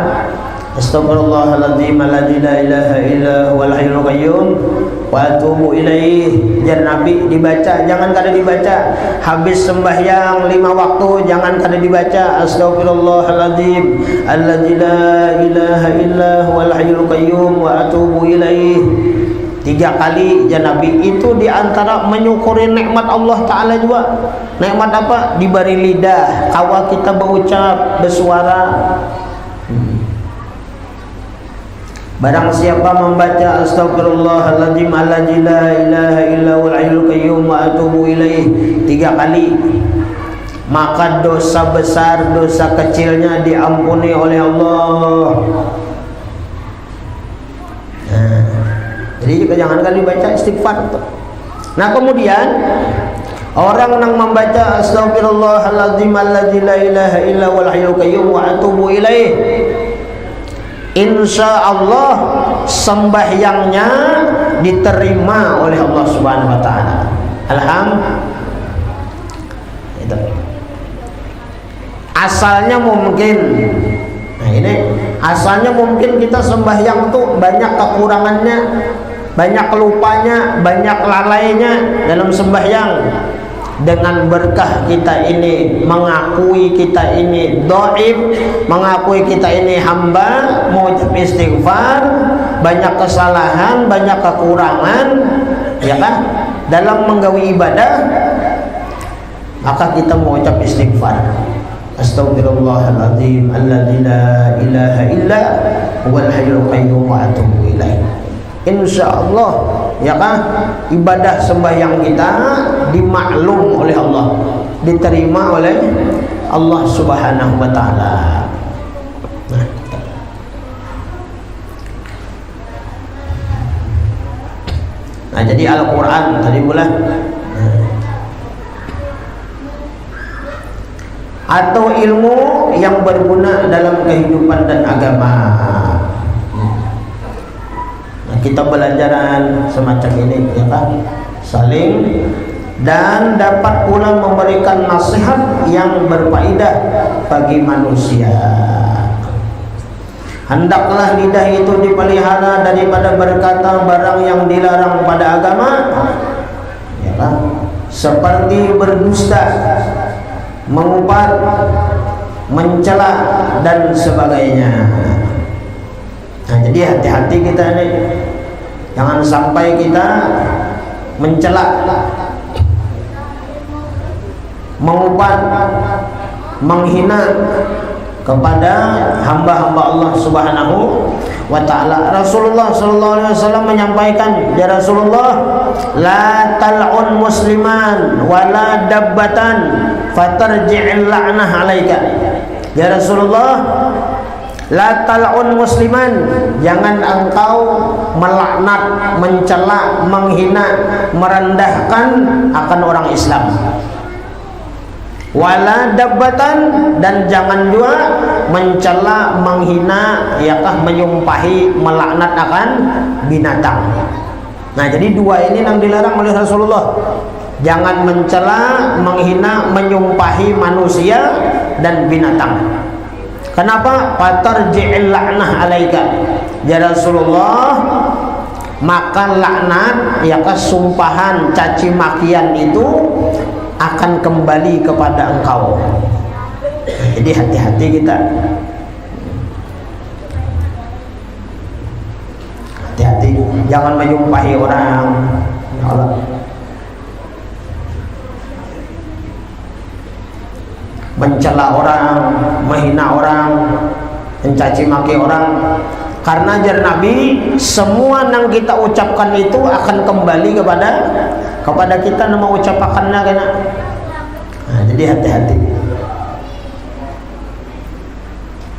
astagfirullahaladzim alladzi la ilaha illa huwal hayyul qayyum wa atubu ilaih. Jar Nabi dibaca, jangan kada dibaca. Habis sembahyang 5 waktu jangan kada dibaca astaghfirullahaladzim alladzi la ilaha illa huwal hayyul qayyum wa atubu ilaih 3 kali. Jar Nabi itu diantara menyukuri nikmat Allah Ta'ala juga. Nikmat apa? Diberi lidah, kawa kita berucap, bersuara. Barang siapa membaca astaghfirullahaladzim alladzi la ilaha illa huwal hayyul qayyum wa atubu ilaih 3 kali, maka dosa besar, dosa kecilnya diampuni oleh Allah. Jadi jangan kali baca istighfar. Nah kemudian orang yang membaca astaghfirullahaladzim alladzi la ilaha illa huwal hayyul qayyum wa atubu ilaih, insya Allah sembahyangnya diterima oleh Allah Subhanahu wa Ta'ala. Alhamdulillah. Asalnya mungkin, nah ini asalnya mungkin kita sembahyang tuh banyak kekurangannya, banyak kelupanya, banyak lalainya dalam sembahyang. Dengan berkah kita ini, mengakui kita ini dhaif, mengakui kita ini hamba, mengucap istighfar, banyak kesalahan, banyak kekurangan, ya kan, dalam menggawi ibadah, maka kita mengucap istighfar. Astaghfirullahaladzim alladzi la ilaha illa huwal hayyul qayyum wa atubu ilaih. Insyaallah, ya kan, ibadah sembahyang kita dimaklum oleh Allah, diterima oleh Allah Subhanahu wa Ta'ala. Nah, jadi Al-Quran tadi pula atau ilmu yang berguna dalam kehidupan dan agama. Nah, kita belajaran semacam ini, ya kan, saling, dan dapat pula memberikan nasihat yang berfaedah bagi manusia. Hendaklah lidah itu dipelihara daripada berkata barang yang dilarang pada agama, ya kan, seperti berdusta, mengumpat, mencela dan sebagainya. Nah, jadi hati-hati kita ini, jangan sampai kita mencela, mengumpat, menghina kepada hamba-hamba Allah Subhanahu wa Ta'ala. Rasulullah sallallahu alaihi wasallam menyampaikan, ya Rasulullah, la tal'un musliman wala dabbatan fatarji'il la'nah alaika. Ya Rasulullah, la tal'un musliman, jangan engkau melaknat, mencela, menghina, merendahkan akan orang Islam. Wala dabbatan, dan jangan juga mencela, menghina, yakah, menyumpahi, melaknat akan binatang. Nah, jadi 2 ini yang dilarang oleh Rasulullah. Jangan mencela, menghina, menyumpahi manusia dan binatang. Kenapa? Fatarji'il la'nah alaika. Ya Rasulullah, maka laknat, yakah, sumpahan, caci makian itu akan kembali kepada engkau. Jadi hati-hati kita, hati-hati, jangan menyumpahi orang, ya Allah. Mencela orang, menghina orang, mencaci maki orang. Karena jar Nabi, semua yang kita ucapkan itu akan kembali kepada kita nama ucapakannya kena. Nah, jadi hati-hati.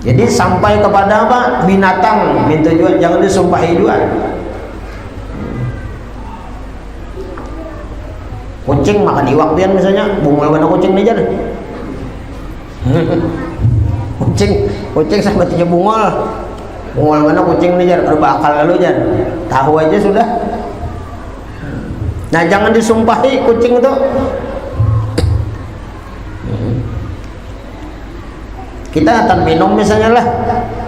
Jadi sampai kepada apa? Binatang, minta juga jangan disumpahi juga. Kucing makan iwak pian misalnya, bungul mana kucing nih jar. kucing sahabatnya bungul mana kucing nih jar, berbakal lalu jar, tahu aja sudah. Nah, jangan disumpahi kucing itu. Kita akan minum misalnya lah,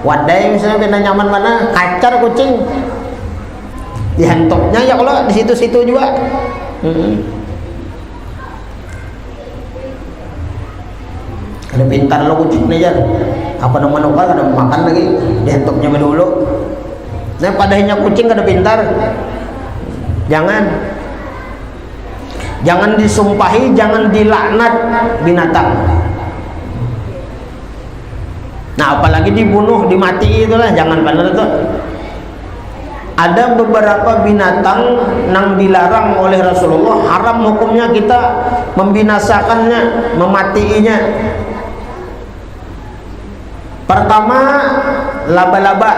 wadai misalnya, kena nyaman mana, kacar kucing. dihantoknya ya kalau di situ-situ juga. Ada pintar lo kucing nih Jan, apa namanya ada makan lagi dihantoknya dulu. Nah padahnya kucing kada pintar. Jangan disumpahi, jangan dilaknat binatang. Nah apalagi dibunuh, dimati itulah jangan benar tuh. Ada beberapa binatang yang dilarang oleh Rasulullah, haram hukumnya kita membinasakannya, mematiinya. Pertama, laba-laba.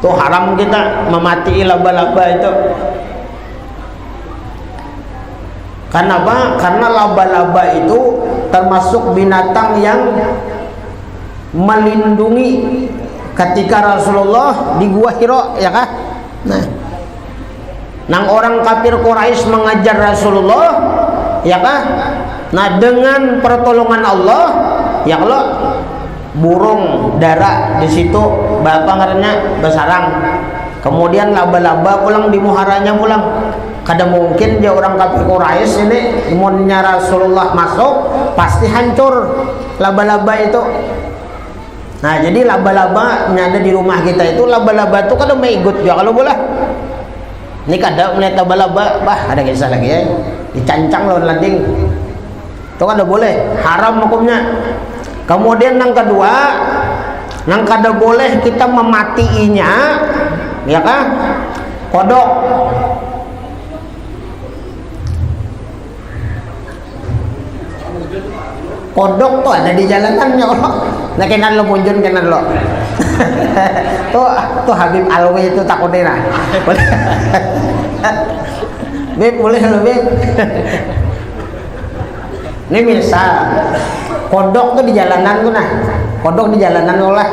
Tuh haram kita memati laba-laba itu. Karena apa? Karena laba-laba itu termasuk binatang yang melindungi ketika Rasulullah di Gua Hira, ya kah? Nah, nang orang kafir Quraisy mengajar Rasulullah, ya kah? Nah, dengan pertolongan Allah, ya kalau burung dara di situ bapak ngarannya besarang, kemudian laba-laba pulang di muharanya pulang. Kada mungkin dia orang kafir Quraisy ini imunnya Rasulullah masuk pasti hancur laba-laba itu. Nah jadi laba-laba yang ada di rumah kita itu, laba-laba itu kada mau ikut juga kalau boleh. Ini kada melihat laba-laba, bah ada kisah lagi ya, dicancang lawan lading itu kada boleh, haram hukumnya. Kemudian yang kedua, yang kada boleh kita mematiinya, ya kan? Kodok. Kodok tuh ada di jalanan ya Allah. Nah kenan lo munjun kenan lo. tuh Habib Alwi itu takutnya. Beb boleh lo Beb. Ini misal kodok tuh di jalanan tuh nah. Kodok di jalanan lo lah.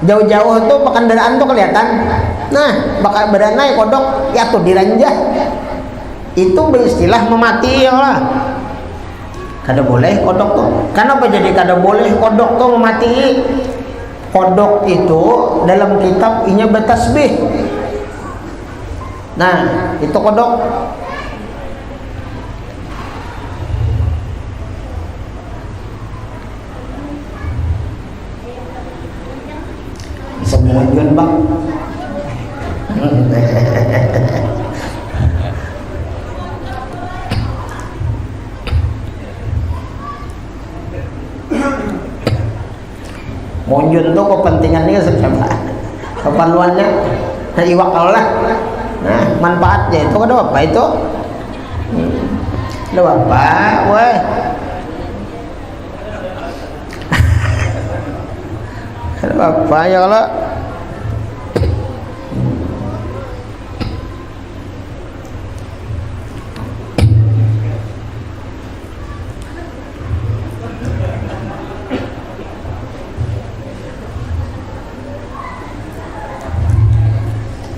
Jauh-jauh tuh kendaraan tuh kelihatan. Nah, bakal badan naik kodok ya tuh diranjah. Itu beristilah memati ya Allah. Kada boleh kodok tuh. Kenapa jadi kada boleh kodok tuh memati? Kodok itu dalam kitab inya bertasbih. Nah, itu kodok. Semua jual bang. Monjun tuh kepentingannya siapa? Keperluannya nah iwak Allah. Nah manfaatnya itu ada apa itu? Ada apa? Weh. Ada apa ya kalau?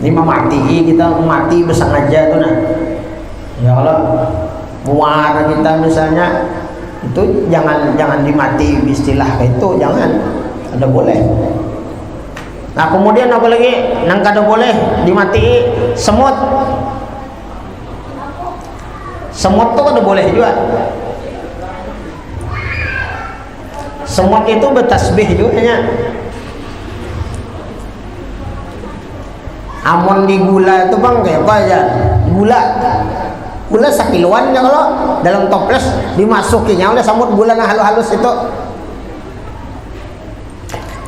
Ini memati, kita mati bersengaja tuh nah. Ya kalau muara kita misalnya itu jangan dimati istilah itu jangan, ada boleh. Nah kemudian apa lagi? Nang kada boleh dimati semut. Semut tuh kada boleh juga. Semut itu bertasbih juga nya. Amon di gula itu bang kayak apa aja? Gula sekiloan ya kalau dalam toples dimasukinya oleh semut gula nah halus-halus itu.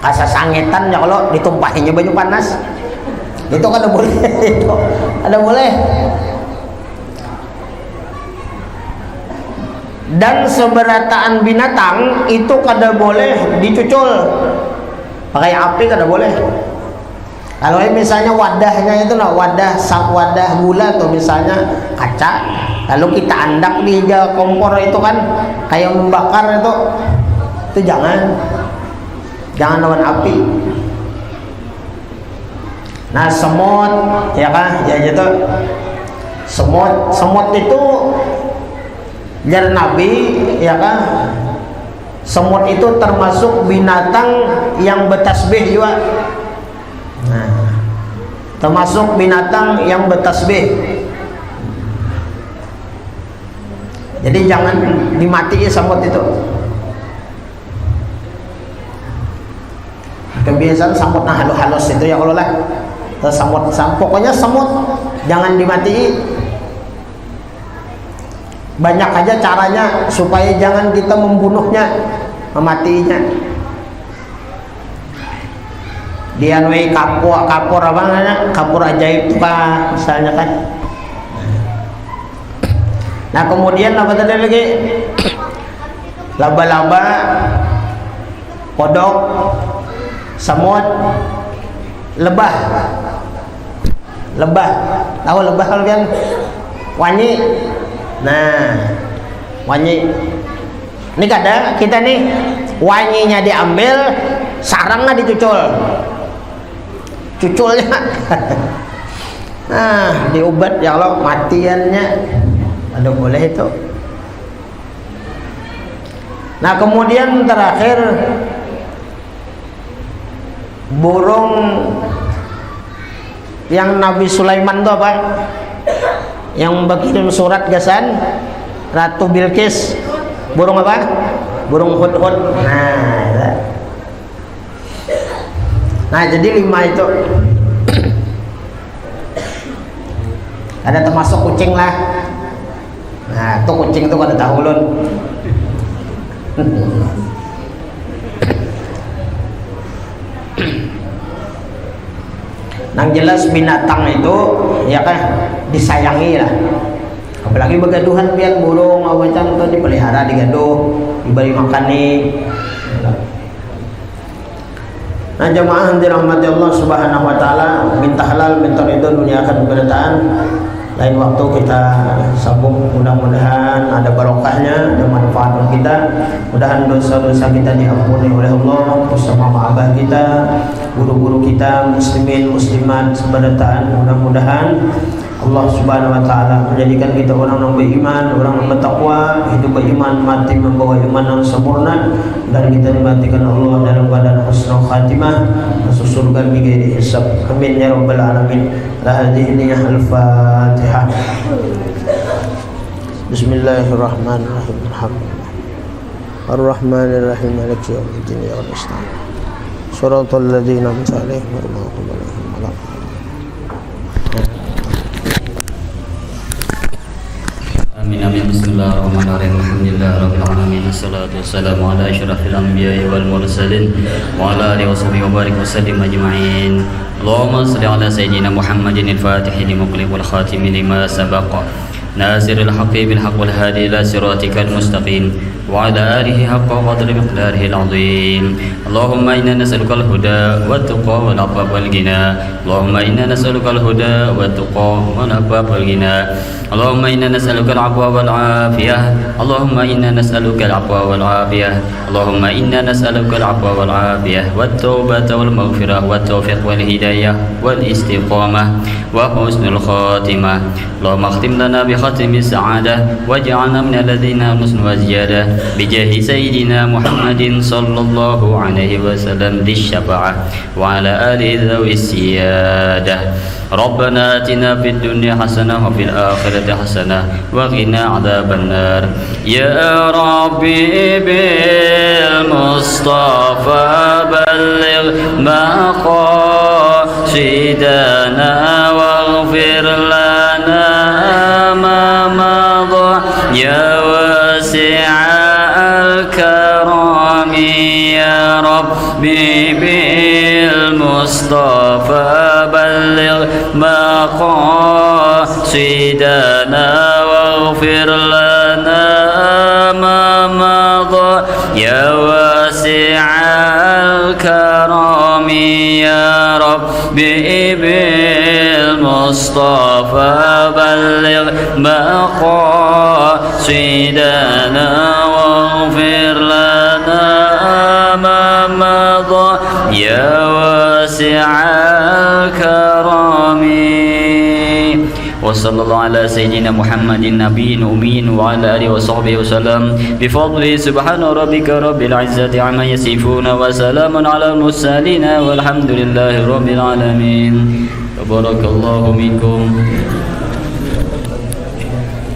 Kasa sangetan ya kalau ditumpahinya baju panas. Itu kada boleh itu. Ada boleh. Dan seberataan binatang itu kada boleh dicucul. Pakai api kada boleh. Kalau misalnya wadahnya itu nah wadah gula tuh misalnya kaca, lalu kita andak di kompor itu kan kayak membakar itu jangan lawan api. Nah semut ya kan ya gitu, semut itu jar Nabi ya kan, semut itu termasuk binatang yang bertasbih juga. Nah, termasuk binatang yang bertasbih. Jadi jangan dimatiin semut itu. Kebiasaan semut nah halus-halus itu ya kalau lah. Semut, pokoknya semut jangan dimatiin. Banyak aja caranya supaya jangan kita membunuhnya, mematiinya. Dianui kapur apa namanya? Kapur ajaib itu Pak, misalnya kan. Nah kemudian apa tadi lagi? Laba-laba, kodok, semut, lebah. Tahu lebah kalian? Wanyi. Nah, wanyi. Ini kadang kita nih wanyinya diambil, sarangnya dicucul. Cuculnya. Nah, diobat ya Allah matiannya. Ada boleh itu. Nah, kemudian terakhir burung yang Nabi Sulaiman itu apa? Yang berkirim surat gasan Ratu Bilqis, burung apa? Burung hudhud. Nah jadi 5 itu. Ada termasuk kucing lah. Nah tuh kucing tuh kada tahu ulun. Nang jelas binatang itu ya kan disayangi lah. Apalagi begaduhan pian burung awacan itu dipelihara, digaduh, diberi makan nih. Nah jamaah yang dirahmati Allah Subhanahu wa taala, minta halal, minta ridho dunia akan keberkahan. Lain waktu kita sambung, mudah-mudahan ada barokahnya, ada manfaat untuk kita. Mudahan dosa-dosa kita diampuni oleh Allah bersama abah kita, guru-guru kita, muslimin, muslimat seberataan. Mudah-mudahan Allah Subhanahu wa taala menjadikan kita orang yang beriman, orang yang bertakwa, hidup beriman, mati membawa iman yang sempurna, dan kita dimatikan Allah dalam keadaan husnul khatimah, masuk surga bighairi hisab. Amin ya rabbal alamin. La hadhihi al-Fatihah. Bismillahirrahmanirrahim. Alhamdulillah. Ar-Rahmanir-Rahim. Maliki yaumiddin. Ya Rabbal alamin. Shiratal ladzina an'amta 'alaihim ghairil maghdubi 'alaihim waladdallin. Amin amin. Bismillahirrahmanirrahim. Alhamdulillahirabbil alamin. Wassalatu wassalamu ala asyrafil anbiya'i wal mursalin wa ala alihi washabihi wa barik wa sallim ajma'in. Allahumma shalli ala sayyidina Muhammadin al-Fatih lima ughliqa wal khatimi lima sabaqa. Nasiril haqqi bil haqq wal hadi ila siratikal mustaqim wa ala alihi haqqa qadri miqdarihi al-'azim. Allahumma inna nas'aluka al-huda wat tuqa wal 'afwa wal ghina. Allahumma inna nas'aluka al-huda wat tuqa wal 'afwa wal ghina. Allahumma inna nas'aluka al-'afwa wal 'afiyah. Allahumma inna nas'aluka al-'afwa wal 'afiyah. Allahumma inna nas'aluka al-'afwa wal 'afiyah wat taubata wal maghfirah wat taufiq wal hidayah wal istiqamah wa husnul khatimah. Allahumma khtim lana bi khatimi sa'adah waj'alna min alladhina husnul waziyadah bi jahi sayyidina Muhammadin sallallahu alaihi wasallam di syafa'ah wa ala alihi dhawi siyadah. Rabbana atina fid dunya hasanah wa fil akhirati hasanah wa qina adzabannar. Ya Rabbi bil Mustafa balligh maqasidana waghfir lana ma madha ya wasi'al karami ya Rabbi bil Mustafa balligh maqasidana waghfir lana ma madha ya wasi'al karami ya Rabbi bil Mustafa balligh maqasidana waghfir lana ma madha ya wasi'al karami. وصلى الله على سيدنا محمد النبي الأمين وعلى آله وصحبه وسلم بفضله. سبحان ربك رب العزة عما يصفون وسلام على المرسلين والحمد لله رب العالمين. بارك الله منكم